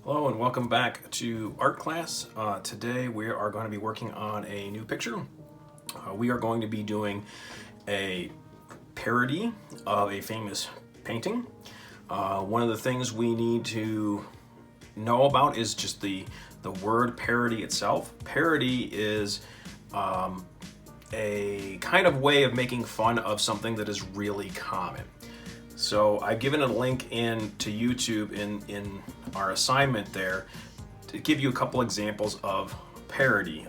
Hello and welcome back to art class. Today we are going to be working on a new picture. We are going to be doing a parody of a famous painting. One of the things we need to know about is just the word parody itself. Parody is a kind of way of making fun of something that is really common. So I've given a link in to YouTube in our assignment there to give you a couple examples of parody.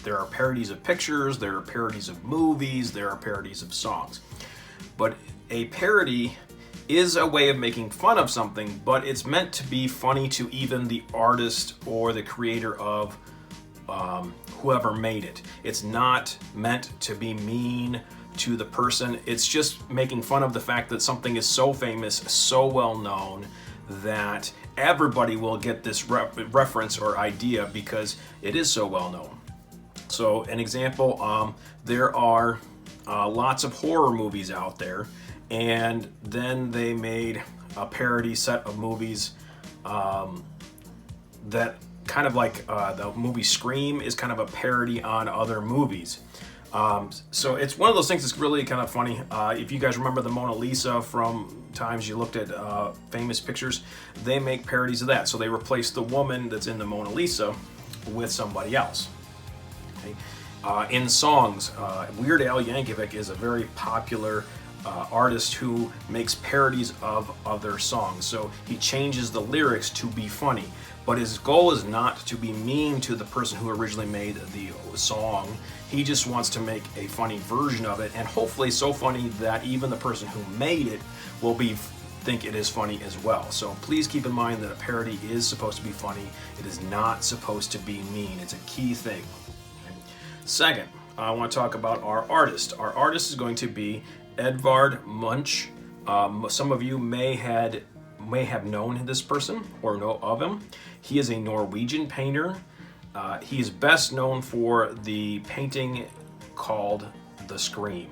There are parodies of pictures, there are parodies of movies, there are parodies of songs. But a parody is a way of making fun of something, but it's meant to be funny to even the artist or the creator of whoever made it. It's not meant to be mean to the person. It's just making fun of the fact that something is so famous, so well known, that everybody will get this reference or idea because it is so well known. So an example, there are lots of horror movies out there, and then they made a parody set of movies that kind of like the movie Scream is kind of a parody on other movies. So it's one of those things that's really kind of funny. If you guys remember the Mona Lisa from times you looked at famous pictures, they make parodies of that. So they replace the woman that's in the Mona Lisa with somebody else. Okay? In songs, Weird Al Yankovic is a very popular artist who makes parodies of other songs. So he changes the lyrics to be funny. But his goal is not to be mean to the person who originally made the song. He just wants to make a funny version of it, and hopefully so funny that even the person who made it will think it is funny as well. So please keep in mind that a parody is supposed to be funny. It is not supposed to be mean. It's a key thing. Okay. Second, I want to talk about our artist. Our artist is going to be Edvard Munch. Some of you may have known this person or know of him. He is a Norwegian painter. He is best known for the painting called The Scream.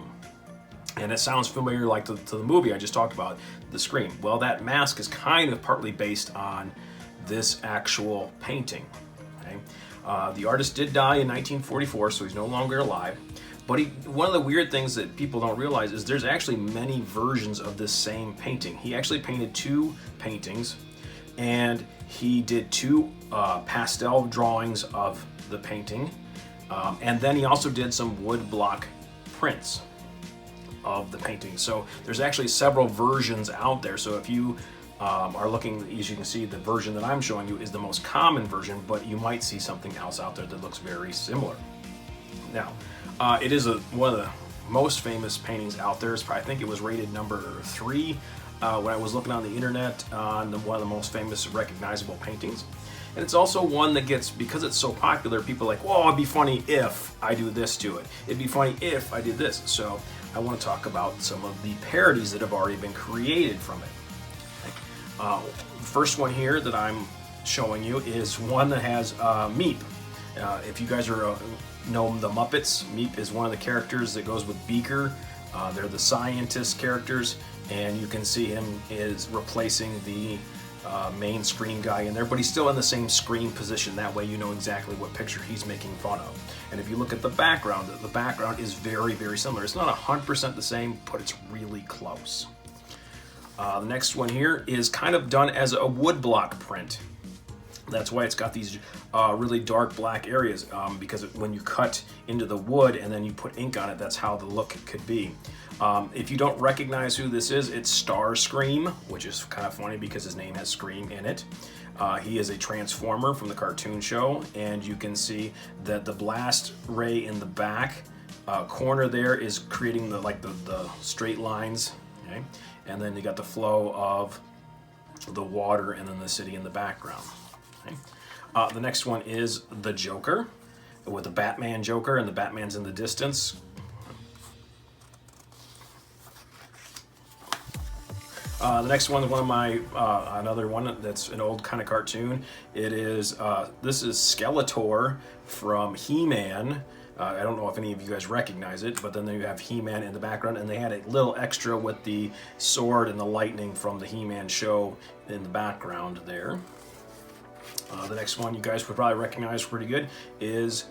And it sounds familiar like to the movie I just talked about, The Scream. Well, that mask is kind of partly based on this actual painting. Okay? The artist did die in 1944, so he's no longer alive. But one of the weird things that people don't realize is there's actually many versions of this same painting. He actually painted two paintings, and he did two pastel drawings of the painting, and then he also did some woodblock prints of the painting. So there's actually several versions out there. So if you are looking, as you can see, the version that I'm showing you is the most common version, but you might see something else out there that looks very similar. Now, it is one of the most famous paintings out there. I think it was rated number 3 when I was looking on the internet on one of the most famous recognizable paintings. And it's also one that gets, because it's so popular, people are like, well, it'd be funny if I do this to it. It'd be funny if I did this. So I want to talk about some of the parodies that have already been created from it. Okay. The first one here that I'm showing you is one that has Meep. If you guys know the Muppets, Meep is one of the characters that goes with Beaker. They're the scientist characters, and you can see him is replacing the main Scream guy in there, but he's still in the same Scream position. That way you know exactly what picture he's making fun of. And if you look at the background is very, very similar. It's not 100% the same, but it's really close. The next one here is kind of done as a woodblock print. That's why it's got these really dark black areas, because when you cut into the wood and then you put ink on it, that's how the look could be. If you don't recognize who this is, it's Starscream, which is kind of funny because his name has Scream in it. He is a transformer from the cartoon show, and you can see that the blast ray in the back corner there is creating the straight lines, okay? And then you got the flow of the water and then the city in the background. Okay. The next one is the Joker, with the Batman Joker, and the Batman's in the distance. The next one is one of my another one that's an old kind of cartoon. It is this is Skeletor from He-Man. I don't know if any of you guys recognize it, but then you have He-Man in the background, and they had a little extra with the sword and the lightning from the He-Man show in the background there. The next one you guys would probably recognize pretty good is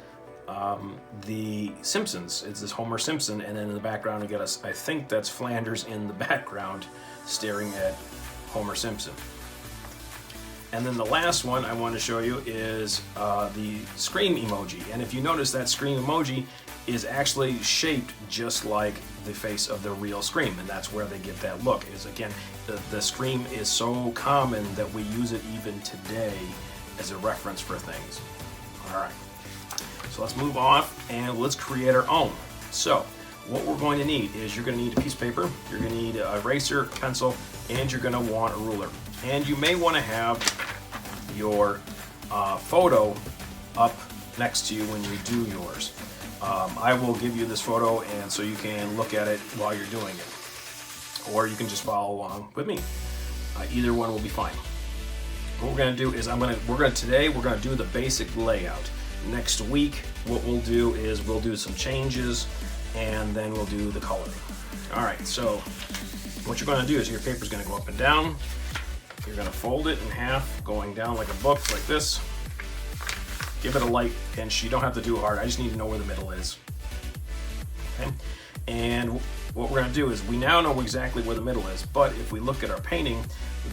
The Simpsons. It's this Homer Simpson, and then in the background you got I think that's Flanders in the background staring at Homer Simpson. And then the last one I want to show you is the Scream emoji. And if you notice, that Scream emoji is actually shaped just like the face of the real Scream, and that's where they get that look. Is again, the Scream is so common that we use it even today as a reference for things. All right, so let's move on and let's create our own. So what we're going to need is you're going to need a piece of paper, you're going to need an eraser, pencil, and you're going to want a ruler. And you may want to have your photo up next to you when you do yours. I will give you this photo, and so you can look at it while you're doing it, or you can just follow along with me. Either one will be fine. What we're going to do is today we're going to do the basic layout. Next week, what we'll do is we'll do some changes, and then we'll do the coloring. All right. So what you're going to do is your paper's going to go up and down. You're going to fold it in half, going down like a book, like this. Give it a light pinch. You don't have to do it hard. I just need to know where the middle is. Okay? And what we're going to do is we now know exactly where the middle is, but if we look at our painting,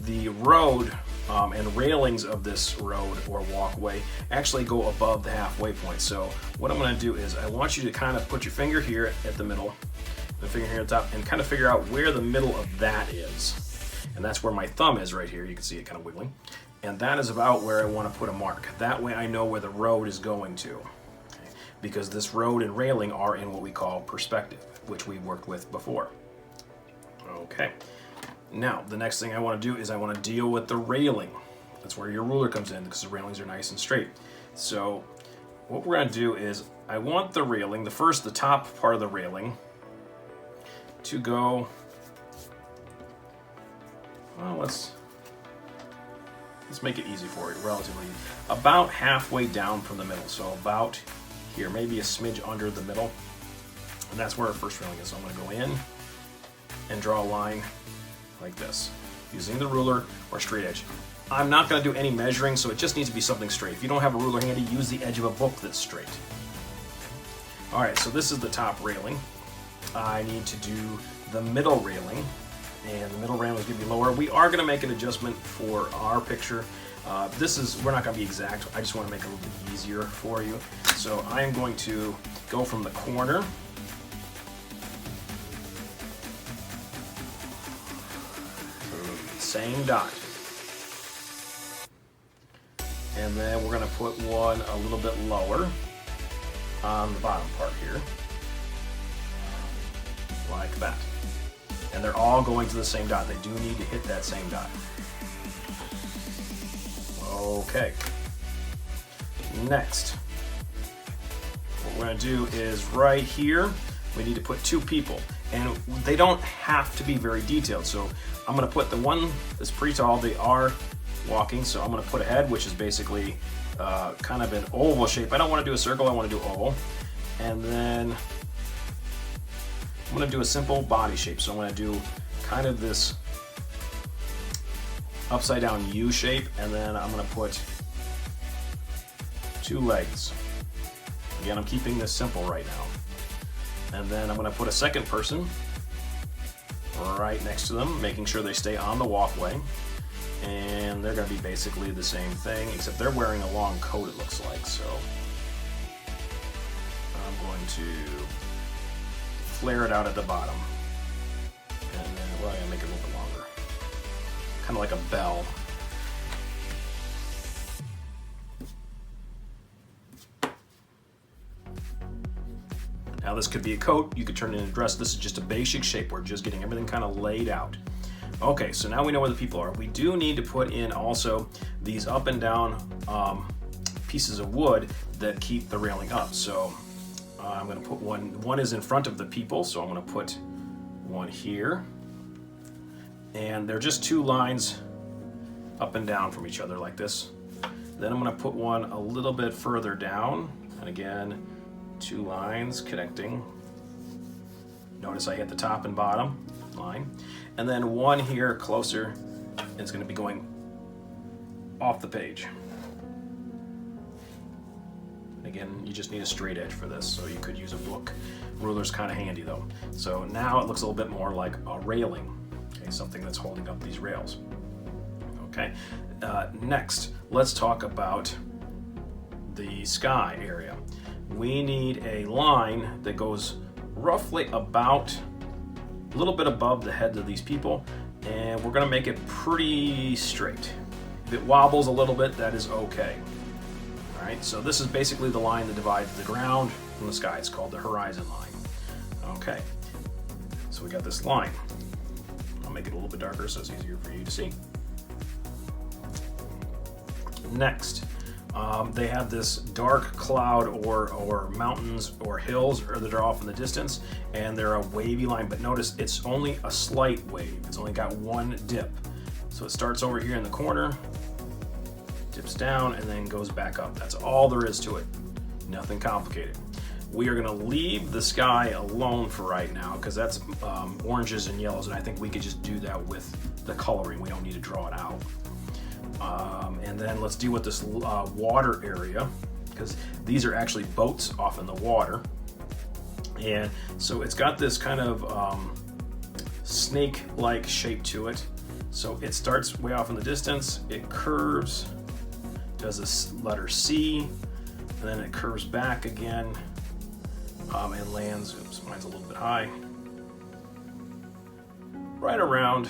the road and railings of this road or walkway actually go above the halfway point. So what I'm going to do is I want you to kind of put your finger here at the middle, the finger here at the top, and kind of figure out where the middle of that is. And that's where my thumb is right here. You can see it kind of wiggling. And that is about where I want to put a mark. That way I know where the road is going to. Okay? Because this road and railing are in what we call perspective, which we worked with before. Okay. Now, the next thing I want to do is I want to deal with the railing. That's where your ruler comes in, because the railings are nice and straight. So what we're going to do is I want the railing, the top part of the railing, to go... Well, let's make it easy for you, relatively. About halfway down from the middle, so about here, maybe a smidge under the middle. And that's where our first railing is. So I'm going to go in and draw a line like this, using the ruler or straight edge. I'm not going to do any measuring, so it just needs to be something straight. If you don't have a ruler handy, use the edge of a book that's straight. All right, so this is the top railing. I need to do the middle railing. And the middle railing is going to be lower. We are going to make an adjustment for our picture. We're not going to be exact. I just want to make it a little bit easier for you. So I am going to go from the corner. Same dot. And then we're going to put one a little bit lower on the bottom part here. Like that. And they're all going to the same dot. They do need to hit that same dot. Okay. Next, what we're going to do is right here, we need to put two people. And they don't have to be very detailed. So I'm going to put the one that's pretty tall. They are walking. So I'm going to put a head, which is basically kind of an oval shape. I don't want to do a circle. I want to do oval. And then I'm going to do a simple body shape. So I'm going to do kind of this upside down U shape, and then I'm going to put two legs. Again, I'm keeping this simple right now. And then I'm going to put a second person right next to them, making sure they stay on the walkway. And they're going to be basically the same thing, except they're wearing a long coat, it looks like. So I'm going to flare it out at the bottom, and then I'm going to make it a little bit longer, kind of like a bell. Now this could be a coat, you could turn it into a dress. This is just a basic shape. We're just getting everything kind of laid out. Okay, so now we know where the people are. We do need to put in also these up and down pieces of wood that keep the railing up. So I'm going to put one is in front of the people, so I'm going to put one here. And they're just two lines up and down from each other like this. Then I'm going to put one a little bit further down, and again, two lines connecting. Notice I hit the top and bottom line. And then one here closer, and it's going to be going off the page. Again, you just need a straight edge for this, so you could use a book. Ruler's kind of handy though. So now it looks a little bit more like a railing, okay, something that's holding up these rails. Okay, next, let's talk about the sky area. We need a line that goes roughly about a little bit above the heads of these people, and we're going to make it pretty straight. If it wobbles a little bit, that is okay. All right, so this is basically the line that divides the ground from the sky. It's called the horizon line. Okay, so we got this line. I'll make it a little bit darker so it's easier for you to see. Next, they have this dark cloud or mountains or hills that are off in the distance, and they're a wavy line, but notice it's only a slight wave. It's only got one dip. So it starts over here in the corner, dips down, and then goes back up. That's all there is to it. Nothing complicated. We are gonna leave the sky alone for right now because that's oranges and yellows, and I think we could just do that with the coloring. We don't need to draw it out. And then let's deal with this water area, because these are actually boats off in the water. And so it's got this kind of snake-like shape to it. So it starts way off in the distance, it curves, does this letter C, and then it curves back again and lands, oops, mine's a little bit high, right around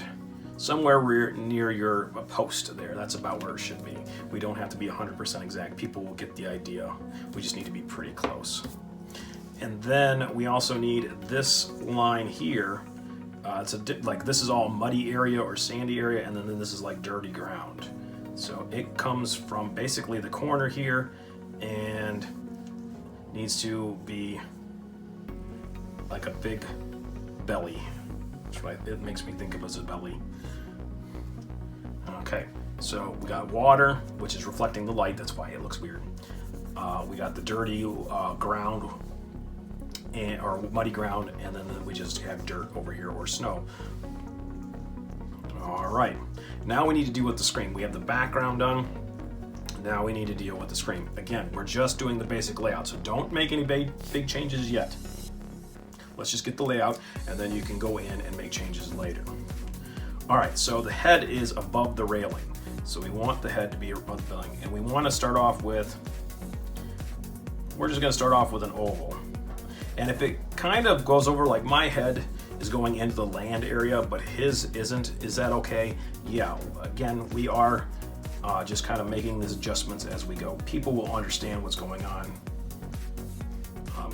somewhere near your post there. That's about where it should be. We don't have to be 100% exact. People will get the idea. We just need to be pretty close. And then we also need this line here. Like this is all muddy area or sandy area, and then this is like dirty ground. So it comes from basically the corner here and needs to be like a big belly. That's right, it makes me think of as a belly. Okay, so we got water, which is reflecting the light. That's why it looks weird. We got the dirty ground or muddy ground, and then we just have dirt over here or snow. All right, now we need to deal with the screen. We have the background done. Now we need to deal with the screen. Again, we're just doing the basic layout, so don't make any big changes yet. Let's just get the layout, and then you can go in and make changes later. All right, so the head is above the railing. So we want the head to be above the railing, and we want to start off with, we're just gonna start off with an oval. And if it kind of goes over, like my head is going into the land area, but his isn't, is that okay? Yeah, again, we are just kind of making these adjustments as we go. People will understand what's going on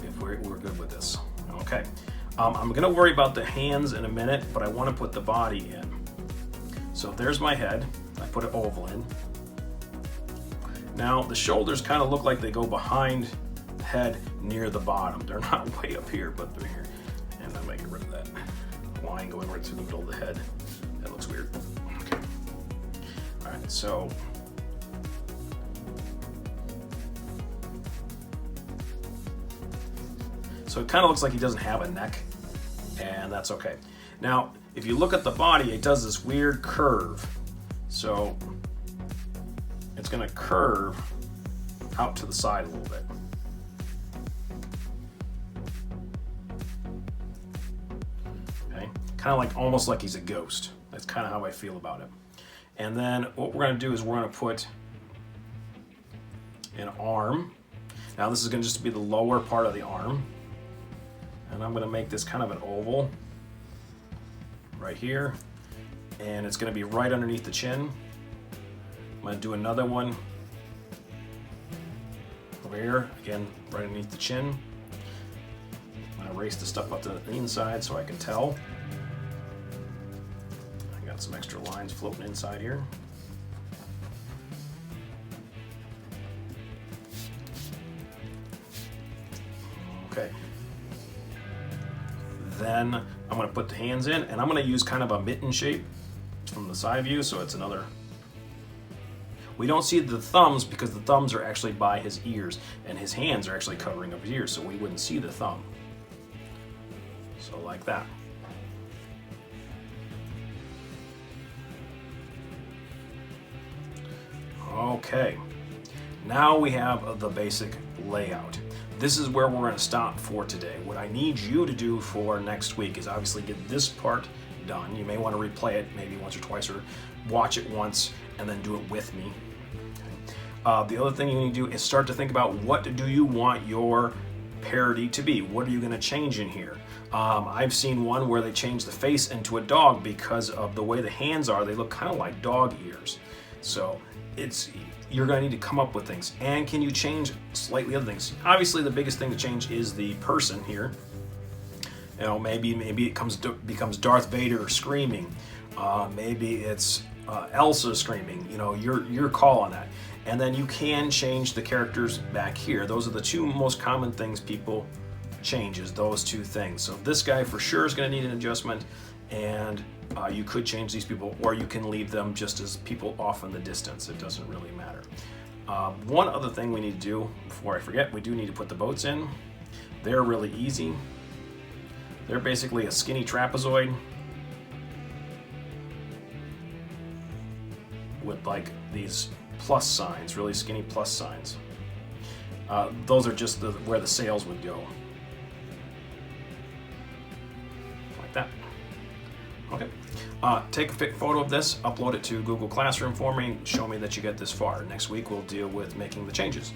if we're good with this. Okay, I'm gonna worry about the hands in a minute, but I wanna put the body in. So there's my head, I put an oval in. Now the shoulders kind of look like they go behind the head near the bottom. They're not way up here, but they're here. And I'm making rid of that line going right through the middle of the head. That looks weird. Okay. All right, so it kind of looks like he doesn't have a neck, and that's okay. Now, if you look at the body, it does this weird curve. So it's gonna curve out to the side a little bit. Okay, kind of like almost like he's a ghost. That's kind of how I feel about it. And then what we're gonna do is we're gonna put an arm. Now this is gonna just be the lower part of the arm. And I'm gonna make this kind of an oval right here. And it's gonna be right underneath the chin. I'm gonna do another one over here, again, right underneath the chin. I'm gonna erase the stuff up to the inside so I can tell. I got some extra lines floating inside here. Okay. Then I'm going to put the hands in, and I'm going to use kind of a mitten shape from the side view, so it's another. We don't see the thumbs because the thumbs are actually by his ears, and his hands are actually covering up his ears, so we wouldn't see the thumb. So like that. Okay. Now we have the basic layout. This is where we're going to stop for today. What I need you to do for next week is obviously get this part done. You may want to replay it maybe once or twice, or watch it once and then do it with me. The other thing you need to do is start to think about, what do you want your parody to be? What are you going to change in here? I've seen one where they changed the face into a dog because of the way the hands are. They look kind of like dog ears. So you're going to need to come up with things. And can you change slightly other things? Obviously, the biggest thing to change is the person here. You know, maybe it becomes Darth Vader screaming. Maybe it's Elsa screaming. You know, your call on that. And then you can change the characters back here. Those are the two most common things people change, is those two things. So this guy for sure is going to need an adjustment, and you could change these people, or you can leave them just as people off in the distance. It doesn't really matter. One other thing we need to do before I forget, we do need to put the boats in. They're really easy. They're basically a skinny trapezoid with like these plus signs, really skinny plus signs. Those are just where the sails would go. Like that. Okay. Take a photo of this, upload it to Google Classroom for me, show me that you get this far. Next week we'll deal with making the changes.